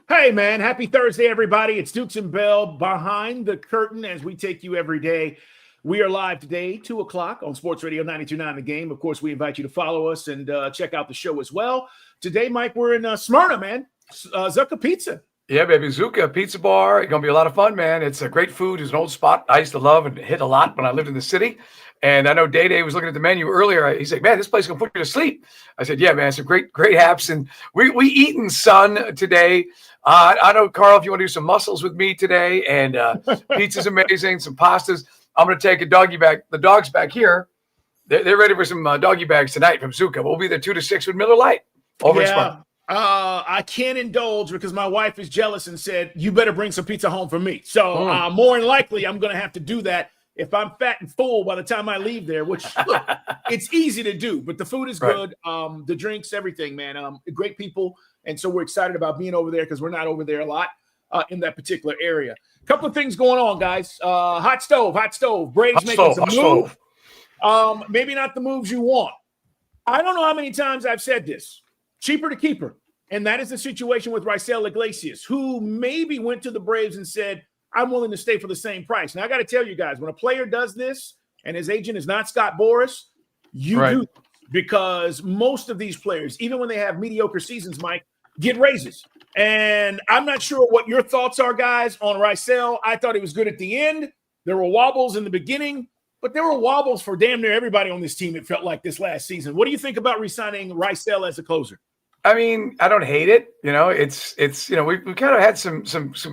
Hey, man. Happy Thursday, everybody. It's Dukes and Bell behind the curtain as we take you every day. We are live today, 2 o'clock on Sports Radio 92.9 The Game. Of course, we invite you to follow us and check out the show as well. Today, Mike, we're in Smyrna, man. Zucca Pizza. Yeah, baby. Zucca Pizza Bar. It's going to be a lot of fun, man. It's a great food. It's an old spot I used to love and hit a lot when I lived in the city. And I know Day was looking at the menu earlier. He's like, man, this place is going to put you to sleep. I said, yeah, man, some great haps. And we eaten, son, today. I know, Carl, if you want to do some mussels with me today. And pizza's amazing, some pastas. I'm going to take a doggy bag. The dog's back here. They're ready for some doggy bags tonight from Zucca. We'll be there 2 to 6 with Miller Lite. Over in Smyrna. I can't indulge because my wife is jealous and said, you better bring some pizza home for me. So more than likely, I'm going to have to do that if I'm fat and full by the time I leave there, which, look, it's easy to do, but the food is good. The drinks, everything, man. Great people. And so we're excited about being over there because we're not over there a lot in that particular area. A couple of things going on, guys. Hot stove. Braves making some moves. Maybe not the moves you want. I don't know how many times I've said this. Cheaper to keeper. And that is the situation with Raisel Iglesias, who maybe went to the Braves and said, I'm willing to stay for the same price. Now, I got to tell you guys, when a player does this and his agent is not Scott Boras, you do, because most of these players, even when they have mediocre seasons, Mike, get raises. And I'm not sure what your thoughts are, guys, on Raisel. I thought he was good at the end. There were wobbles in the beginning, but there were wobbles for damn near everybody on this team, it felt like, this last season. What do you think about re-signing Raisel as a closer? I mean, I don't hate it. You know, it's we've kind of had some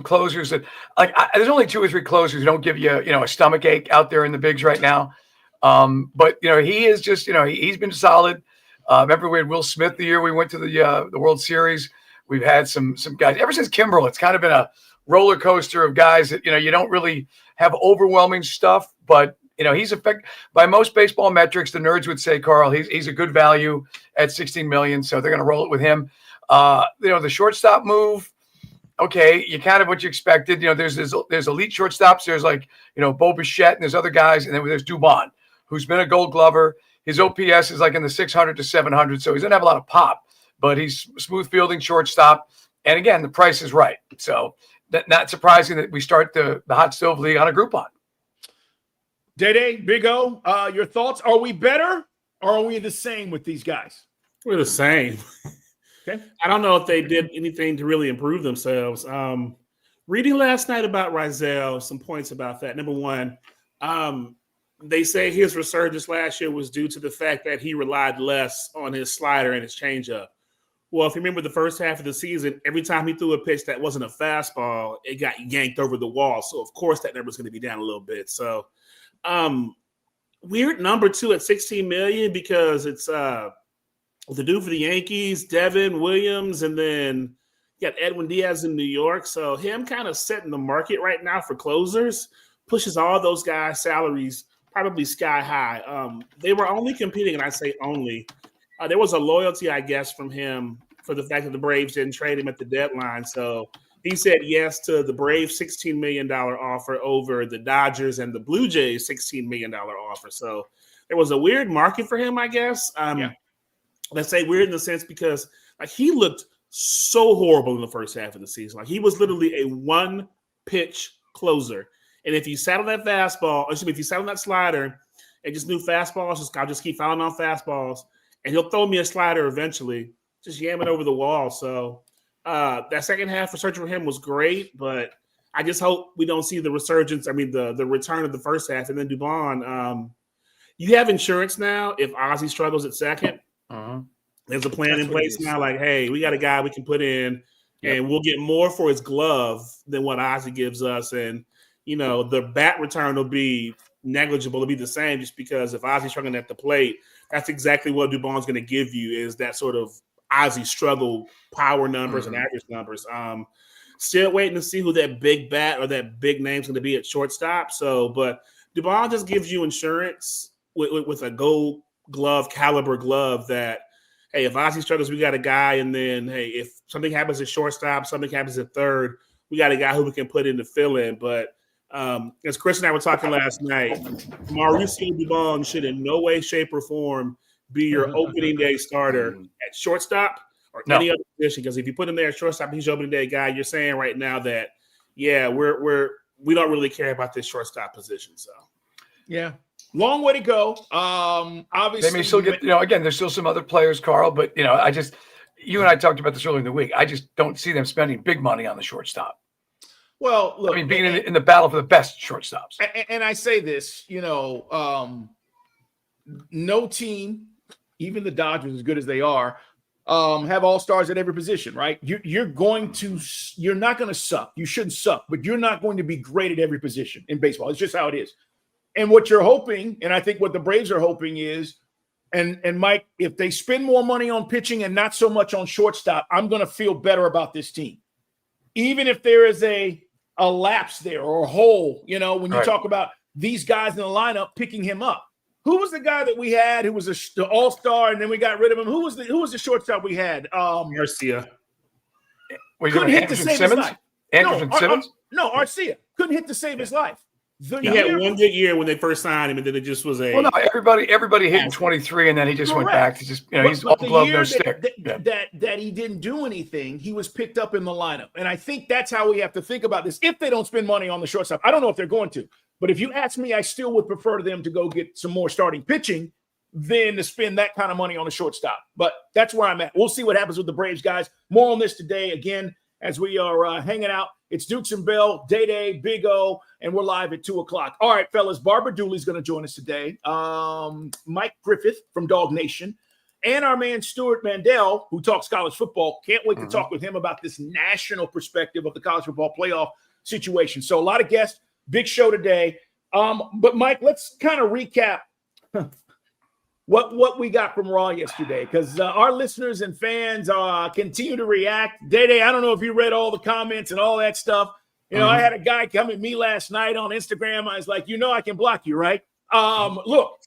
closers that, like, there's only 2 or 3 closers who don't give you, a stomach ache out there in the bigs right now. But, he is just, he's been solid. Remember we had Will Smith the year we went to the World Series. We've had some guys ever since Kimbrel. It's kind of been a roller coaster of guys that, you don't really have overwhelming stuff, but he's effective by most baseball metrics. The nerds would say, Carl, he's a good value at $16 million. So they're going to roll it with him. The shortstop move. Okay. You kind of what you expected. There's elite shortstops. There's like, Bo Bichette, and there's other guys. And then there's Dubón, who's been a Gold Glover. His OPS is like in the 600 to 700. So he doesn't have a lot of pop, but he's smooth fielding shortstop. And again, the price is right. So not surprising that we start the Hot Stove League on a Groupon. Day, Big O, your thoughts? Are we better or are we the same with these guys? We're the same. Okay. I don't know if they did anything to really improve themselves. Reading last night about Raisel, some points about that. Number one, they say his resurgence last year was due to the fact that he relied less on his slider and his changeup. Well, if you remember the first half of the season, every time he threw a pitch that wasn't a fastball, it got yanked over the wall. So, of course, that number is going to be down a little bit. So, weird number 2 at $16 million because it's the dude for the Yankees, Devin Williams, and then you got Edwin Diaz in New York. So him kind of setting the market right now for closers pushes all those guys' salaries probably sky high. They were only competing, and I say only. There was a loyalty, I guess, from him for the fact that the Braves didn't trade him at the deadline. So he said yes to the Braves' $16 million offer over the Dodgers and the Blue Jays' $16 million offer. So there was a weird market for him, I guess. Let's say weird in the sense because he looked so horrible in the first half of the season. He was literally a one-pitch closer. And if you sat on that fastball, if you sat on that slider and just knew fastballs, I'll just keep fouling on fastballs, and he'll throw me a slider eventually, just yam it over the wall. So that second half resurgence for him was great, but I just hope we don't see the resurgence. The return of the first half. And then Dubón, you have insurance now if Ozzie struggles at second. There's a plan in place now. Like, hey, we got a guy we can put in, and we'll get more for his glove than what Ozzie gives us. And, the bat return will be negligible. It'll be the same just because if Ozzie's struggling at the plate, that's exactly what Dubón's going to give you is that sort of Ozzie struggle power numbers and average numbers. Still waiting to see who that big bat or that big name's going to be at shortstop. So, but Dubón just gives you insurance with a Gold Glove caliber glove that, hey, if Ozzie struggles, we got a guy. And then, hey, if something happens at shortstop, something happens at third, we got a guy who we can put in to fill in. But as Chris and I were talking last night, Mauricio Dubón should in no way, shape, or form be your opening day starter at shortstop or any other position. Because if you put him there at shortstop, he's your opening day guy. You're saying right now that, yeah, we don't really care about this shortstop position. So, yeah, long way to go. Obviously, they may still get, again, there's still some other players, Carl, but you and I talked about this earlier in the week. I just don't see them spending big money on the shortstop. Well, look, I mean, being in the battle for the best shortstops. And I say this, no team, even the Dodgers, as good as they are, have all-stars at every position, right? You're not going to suck. You shouldn't suck, but you're not going to be great at every position in baseball. It's just how it is. And what you're hoping, and I think what the Braves are hoping is, and Mike, if they spend more money on pitching and not so much on shortstop, I'm going to feel better about this team. Even if there is a lapse there or a hole, when you talk about these guys in the lineup picking him up. Who was the guy that we had who was the all-star and then we got rid of him? Who was the shortstop we had? Garcia. Couldn't hit to save his life. Anderson Simmons? No, Arcia. Couldn't hit to save his life. He had one good year when they first signed him, and then it just was Well, no, everybody hit in 23, and then he just went back to just, he's all glove, no stick. That he didn't do anything, he was picked up in the lineup. And I think that's how we have to think about this. If they don't spend money on the shortstop, I don't know if they're going to. But if you ask me, I still would prefer them to go get some more starting pitching than to spend that kind of money on the shortstop. But that's where I'm at. We'll see what happens with the Braves, guys. More on this today, again, as we are hanging out. It's Dukes and Bell, Day, Big O, and we're live at 2 o'clock. All right, fellas, Barbara Dooley's going to join us today. Mike Griffith from Dog Nation, and our man Stuart Mandel, who talks college football. Can't wait to talk with him about this national perspective of the college football playoff situation. So a lot of guests, big show today. But Mike, let's kind of recap what we got from Raw yesterday, because our listeners and fans continue to react. Day, I don't know if you read all the comments and all that stuff. I had a guy come at me last night on Instagram. I was like, I can block you, right? Look.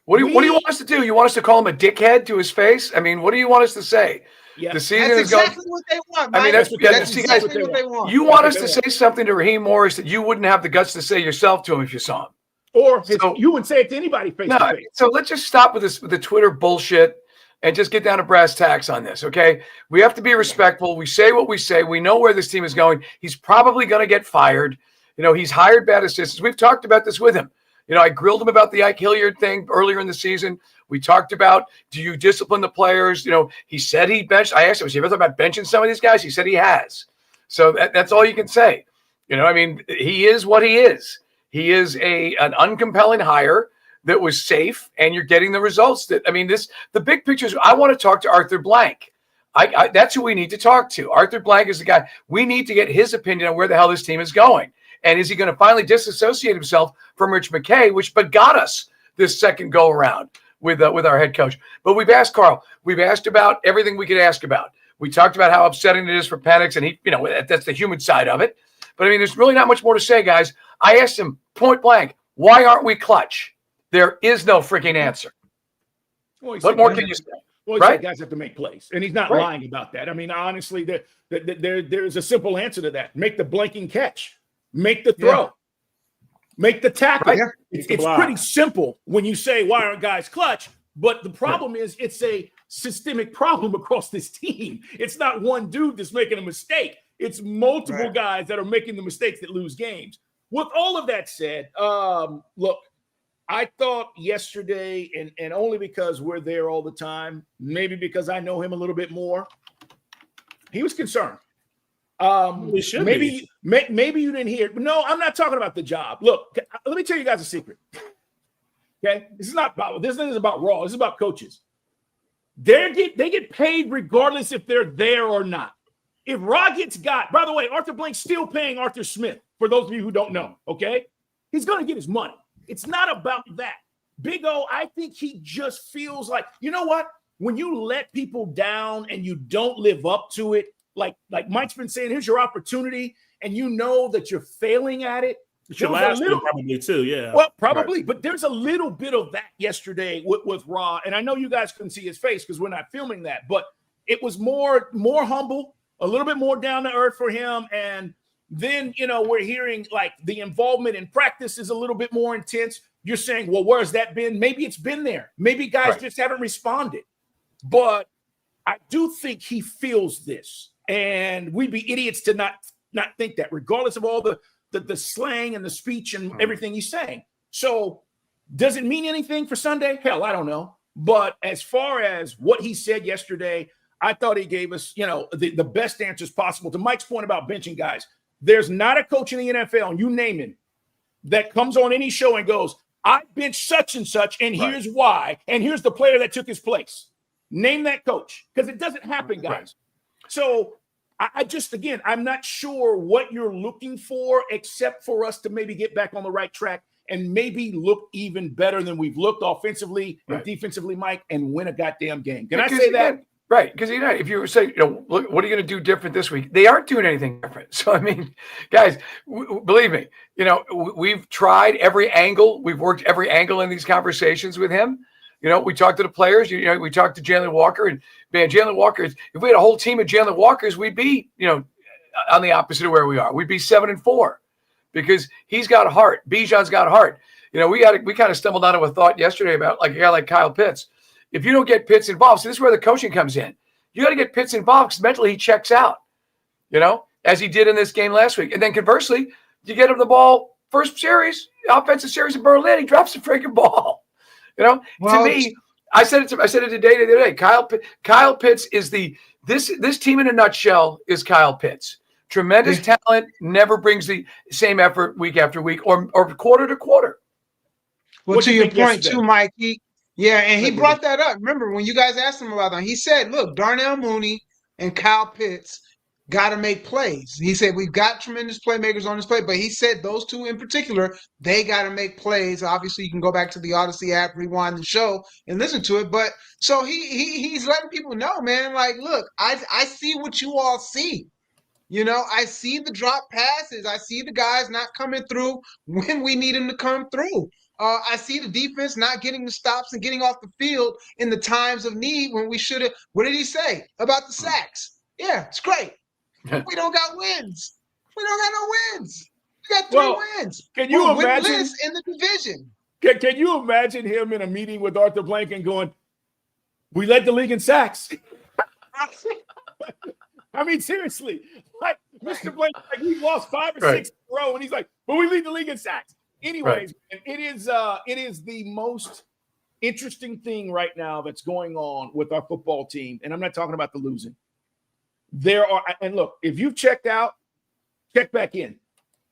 What do you want us to do? You want us to call him a dickhead to his face? I mean, what do you want us to say? Yeah. The season that's is going. exactly what they want, Mike. I mean, that's exactly what they want. You want us to say something to Raheem Morris that you wouldn't have the guts to say yourself to him if you saw him. Or you wouldn't say it to anybody face to face. So let's just stop with the Twitter bullshit and just get down to brass tacks on this, okay? We have to be respectful. We say what we say. We know where this team is going. He's probably going to get fired. He's hired bad assistants. We've talked about this with him. I grilled him about the Ike Hilliard thing earlier in the season. We talked about, do you discipline the players? He said he benched. I asked him, was he ever thought about benching some of these guys? He said he has. So that's all you can say. He is what he is. He is an uncompelling hire that was safe, and you're getting the results. The big picture is, I want to talk to Arthur Blank. That's who we need to talk to. Arthur Blank is the guy. We need to get his opinion on where the hell this team is going. And is he going to finally disassociate himself from Rich McKay, which got us this second go around with our head coach? But we've asked Carl. We've asked about everything we could ask about. We talked about how upsetting it is for Penix, and that's the human side of it. But there's really not much more to say, guys. I asked him point blank, why aren't we clutch? There is no freaking answer. What more can you say? Well, he said guys have to make plays, and he's not lying about that. Honestly, there's a simple answer to that. Make the blanking catch. Make the throw. Make the tackle. Right. It's pretty simple when you say, why aren't guys clutch? But the problem is it's a systemic problem across this team. It's not one dude that's making a mistake. It's multiple guys that are making the mistakes that lose games. With all of that said, look, I thought yesterday, and only because we're there all the time, maybe because I know him a little bit more, he was concerned. Maybe you didn't hear it. No, I'm not talking about the job. Look, let me tell you guys a secret. Okay, this is about Raw. This is about coaches. They get paid regardless if they're there or not. If Raw by the way, Arthur Blank's still paying Arthur Smith, for those of you who don't know, okay? He's going to get his money. It's not about that. Big O, I think he just feels like, you know what? When you let people down and you don't live up to it, like Mike's been saying, here's your opportunity, and you know that you're failing at it. It's your last one probably too, yeah. Well, probably, but there's a little bit of that yesterday with Raw, and I know you guys couldn't see his face because we're not filming that, but it was more humble, a little bit more down to earth for him, and then, we're hearing like the involvement in practice is a little bit more intense. You're saying, well, where's that been? Maybe it's been there. Maybe guys just haven't responded. But I do think he feels this, and we'd be idiots to not think that, regardless of all the slang and the speech and everything he's saying. So does it mean anything for Sunday? Hell, I don't know. But as far as what he said yesterday, I thought he gave us, the best answers possible. To Mike's point about benching guys, there's not a coach in the NFL, and you name him, that comes on any show and goes, I bench such and such, and here's why, and here's the player that took his place. Name that coach, because it doesn't happen, guys. Right. So I just, again, I'm not sure what you're looking for, except for us to maybe get back on the right track and maybe look even better than we've looked offensively and defensively, Mike, and win a goddamn game. Can I say that? Right, because if you say, look, what are you going to do different this week? They aren't doing anything different. So I mean, guys, believe me, we've tried every angle. We've worked every angle in these conversations with him. We talked to the players. We talked to Jalen Walker, and man, Jalen Walker. If we had a whole team of Jalen Walkers, we'd be, on the opposite of where we are. We'd be 7-4 because he's got heart. Bijan's got heart. We kind of stumbled onto a thought yesterday about like a guy like Kyle Pitts. If you don't get Pitts involved, so this is where the coaching comes in. You got to get Pitts involved because mentally he checks out, as he did in this game last week. And then conversely, you get him the ball first series, offensive series in Berlin, he drops the freaking ball. To me, I said it today the other day. Kyle Pitts is this team in a nutshell is Kyle Pitts. Tremendous talent, never brings the same effort week after week or quarter to quarter. Well, to your point too, Mike, he brought that up. Remember when you guys asked him about that, he said, look, Darnell Mooney and Kyle Pitts got to make plays. He said, we've got tremendous playmakers on this play, but he said those two in particular, they got to make plays. Obviously, you can go back to the Odyssey app, rewind the show, and listen to it. But so he's letting people know, man, like, look, I see what you all see. I see the drop passes. I see the guys not coming through when we need them to come through. I see the defense not getting the stops and getting off the field in the times of need when we should have. What did he say about the sacks? Yeah, it's great. We don't got wins. We don't got no wins. We got 3 wins. Can you imagine winless in the division? Can you imagine him in a meeting with Arthur Blank and going, "We led the league in sacks"? I mean, seriously, like Mr. Blank, like we lost 5 or 6 in a row, and he's like, "But we lead the league in sacks." Anyways, it is the most interesting thing right now that's going on with our football team, and I'm not talking about the losing. And look, if you've checked out, check back in,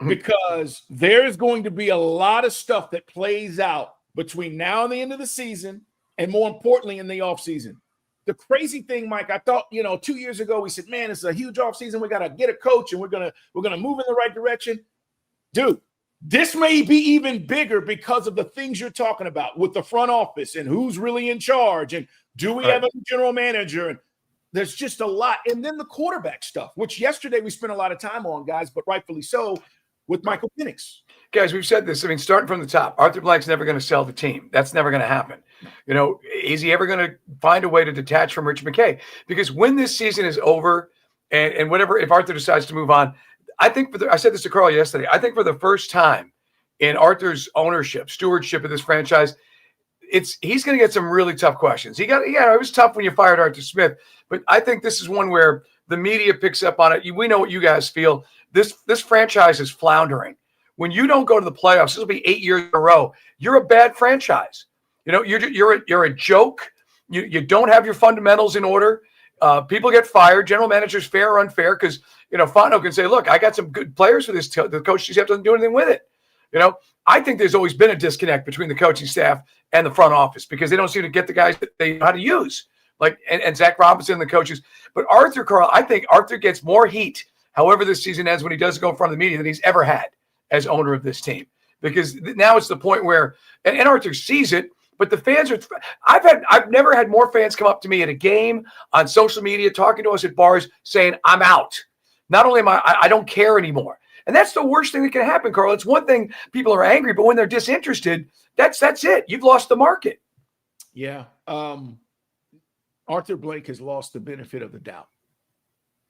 because there's going to be a lot of stuff that plays out between now and the end of the season, and more importantly, in the offseason. The crazy thing, Mike, I thought, 2 years ago, we said, man, it's a huge offseason. We got to get a coach, and we're gonna move in the right direction. Dude, this may be even bigger because of the things you're talking about with the front office and who's really in charge, and do we have a general manager, and there's just a lot. And then the quarterback stuff, which yesterday we spent a lot of time on, guys, but rightfully so, with Michael Penix. Guys, we've said this. I mean, starting from the top, Arthur Blank's never going to sell the team. That's never going to happen. Is he ever going to find a way to detach from Rich McKay? Because when this season is over and whatever, if Arthur decides to move on, I think I said this to Carl yesterday, I think for the first time in Arthur's stewardship of this franchise, he's going to get some really tough questions. It was tough when you fired Arthur Smith, but I think this is one where the media picks up on it. We know what you guys feel. This franchise is floundering. When you don't go to the playoffs, this will be 8 years in a row. You're a bad franchise. You're a joke. You don't have your fundamentals in order. People get fired. General managers, fair or unfair, because Fano can say, "Look, I got some good players for this." The coaching staff doesn't do anything with it. I think there's always been a disconnect between the coaching staff and the front office because they don't seem to get the guys that they know how to use, like and Zach Robinson and the coaches. But Arthur, Carl, I think Arthur gets more heat, however this season ends, when he does go in front of the media than he's ever had as owner of this team, because now it's the point where and Arthur sees it. But the fans are. I've never had more fans come up to me at a game, on social media, talking to us at bars, saying, "I'm out. Not only am I don't care anymore." And that's the worst thing that can happen, Carl. It's one thing people are angry, but when they're disinterested, that's it. You've lost the market. Yeah. Arthur Blank has lost the benefit of the doubt.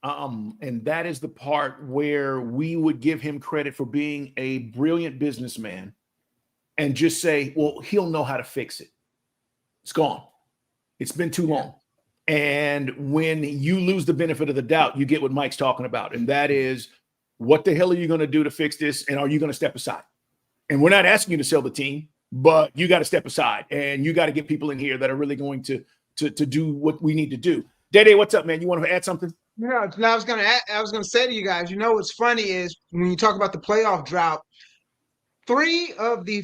And that is the part where we would give him credit for being a brilliant businessman and just say, well, he'll know how to fix it. It's gone. It's been too long. And when you lose the benefit of the doubt, you get what Mike's talking about. And that is, what the hell are you going to do to fix this? And are you going to step aside? And we're not asking you to sell the team, but you got to step aside and you got to get people in here that are really going to do what we need to do. Dede, what's up, man? You want to add something? Yeah, I was gonna say to you guys, what's funny is when you talk about the playoff drought, 3 of the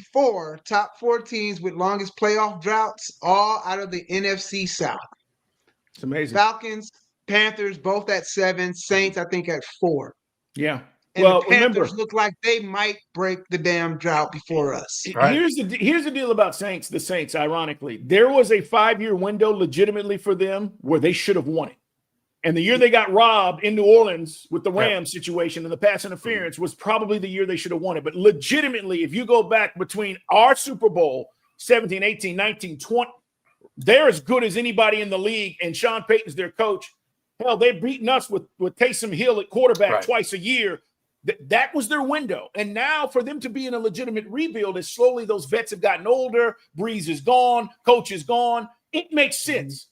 top four teams with longest playoff droughts, all out of the NFC South. It's amazing. Falcons, Panthers, both at 7. Saints, I think, at 4. Yeah. And the Panthers look like they might break the damn drought before us. Right. Here's the deal about the Saints, ironically. There was a 5-year window legitimately for them where they should have won it. And the year they got robbed in New Orleans with the Rams situation and the pass interference was probably the year they should have won it. But legitimately, if you go back between our Super Bowl, 17, 18, 19, 20, they're as good as anybody in the league, and Sean Payton's their coach. Hell, they've beaten us with Taysom Hill at quarterback twice a year. That was their window. And now for them to be in a legitimate rebuild as slowly those vets have gotten older, Breeze is gone, coach is gone, it makes sense.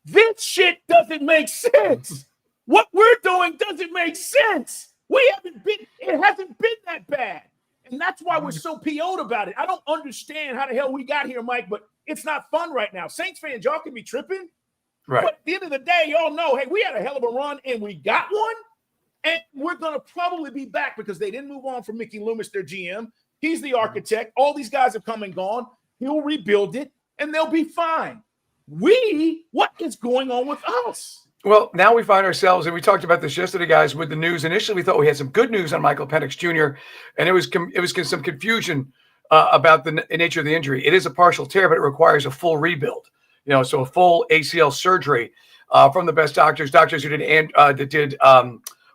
This shit doesn't make sense. What we're doing doesn't make sense. It hasn't been that bad. And that's why we're so PO'd about it. I don't understand how the hell we got here, Mike, but it's not fun right now. Saints fans, y'all can be tripping. Right. But at the end of the day, y'all know, hey, we had a hell of a run and we got one. And we're going to probably be back because they didn't move on from Mickey Loomis, their GM. He's the architect. All these guys have come and gone. He'll rebuild it, and they'll be fine. What is going on with us? Well, now we find ourselves, and we talked about this yesterday, guys, with the news. Initially, we thought we had some good news on Michael Penix Jr., and it was some confusion about the nature of the injury. It is a partial tear, but it requires a full rebuild. So a full ACL surgery from the best doctors who did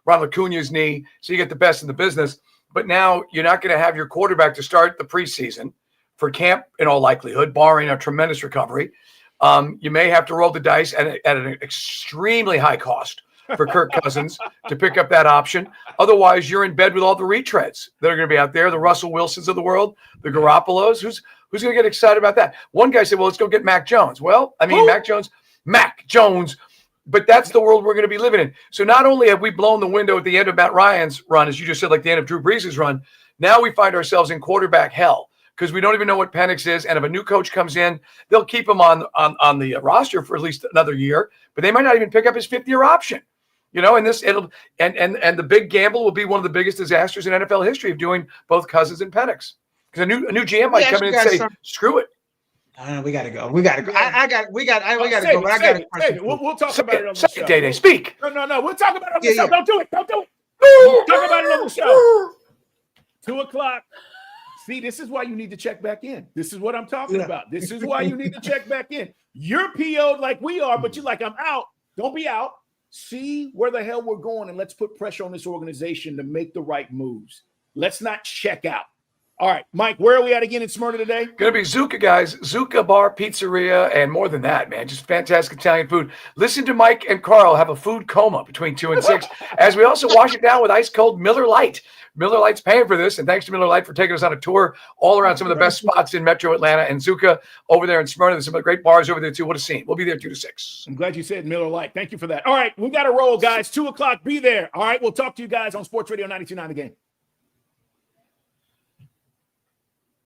Ronald Acuna's knee. So you get the best in the business. But now you're not going to have your quarterback to start the preseason for camp in all likelihood, barring a tremendous recovery. You may have to roll the dice at an extremely high cost for Kirk Cousins to pick up that option. Otherwise, you're in bed with all the retreads that are going to be out there, the Russell Wilsons of the world, the Garoppolos. Who's going to get excited about that? One guy said, well, let's go get Mac Jones. Well, I mean, Mac Jones, but that's the world we're going to be living in. So not only have we blown the window at the end of Matt Ryan's run, as you just said, like the end of Drew Brees' run, now we find ourselves in quarterback hell because we don't even know what Penix is. And if a new coach comes in, they'll keep him on the roster for at least another year, but they might not even pick up his 5th-year option. And the big gamble will be one of the biggest disasters in NFL history of doing both Cousins and Penix. Because a new GM might come in and say, screw it. We got to go. We got to go. We got to go. But I got a question. We'll talk about it on the show. Day, speak. No. We'll talk about it on the show. Don't do it. We'll talk about it on the show. 2:00. See, this is why you need to check back in. This is what I'm talking about. This is why you need to check back in. You're PO'd like we are, but you're like, I'm out. Don't be out. See where the hell we're going, and let's put pressure on this organization to make the right moves. Let's not check out. All right, Mike, where are we at again in Smyrna today? Going to be Zucca, guys. Zucca Bar, Pizzeria, and more than that, man. Just fantastic Italian food. Listen to Mike and Carl have a food coma between 2 and 6 as we also wash it down with ice-cold Miller Lite. Miller Lite's paying for this, and thanks to Miller Lite for taking us on a tour all around some of the best spots in Metro Atlanta and Zucca over there in Smyrna. There's some of the great bars over there, too. What a scene. We'll be there 2 to 6. I'm glad you said Miller Lite. Thank you for that. All right, we got to roll, guys. 2:00, be there. All right, we'll talk to you guys on Sports Radio 92.9 The Game.